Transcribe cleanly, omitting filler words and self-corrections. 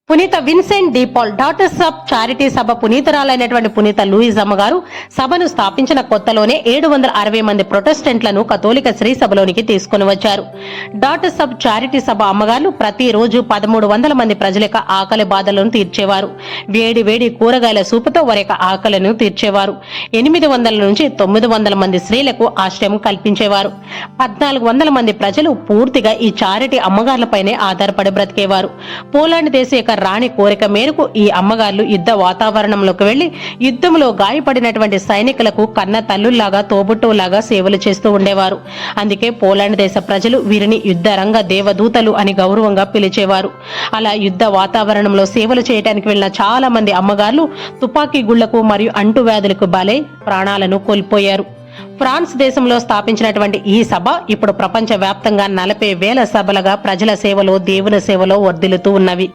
పునీత Vincent de Paul daughters of charity సభ పునీతురాలైనటువంటి పునీత లూయిజ్ అమ్మగారు సభను స్థాపించిన కొత్తలోనే 760 మంది ప్రొటెస్టెంట్లను కథోలిక శ్రీ సభలోనికి తీసుకుని వచ్చారు. డాటర్స్ ఆఫ్ చారిటీ సభ అమ్మగారు ప్రతిరోజు 1300 మంది ప్రజల యొక్క ఆకలి బాధలను తీర్చేవారు. వేడి వేడి కూరగాయల సూపుతో వారి యొక్క ఆకలిను తీర్చేవారు. 800 నుంచి 900 మంది స్త్రీలకు ఆశ్రయం కల్పించేవారు. 1400 మంది ప్రజలు పూర్తిగా ఈ చారిటీ అమ్మగారులపైనే ఆధారపడి బ్రతికేవారు. పోలాండ్ దేశ యొక్క రాణి కోరిక మేరకు ఈ అమ్మగారులు యుద్ధ వాతావరణంలోకి వెళ్లి యుద్ధంలో గాయపడినటువంటి సైనికులకు కన్న తల్లుల్లాగా తోబుట్టువులాగా సేవలు చేస్తూ ఉండేవారు. అందుకే పోలాండ్ దేశ ప్రజలు వీరిని యుద్ధ రంగ దేవదూతలు అని గౌరవంగా పిలిచేవారు. అలా యుద్ధ వాతావరణంలో సేవలు చేయడానికి వెళ్లిన చాలా మంది అమ్మగారులు తుపాకీ గుళ్లకు మరియు అంటువ్యాధులకు బలై ప్రాణాలను కోల్పోయారు. ఫ్రాన్స్ దేశంలో స్థాపించినటువంటి ఈ సభ ఇప్పుడు ప్రపంచ వ్యాప్తంగా 40,000 సభలుగా ప్రజల సేవలో దేవుని సేవలో వర్ధిల్లుతూ ఉన్నవి.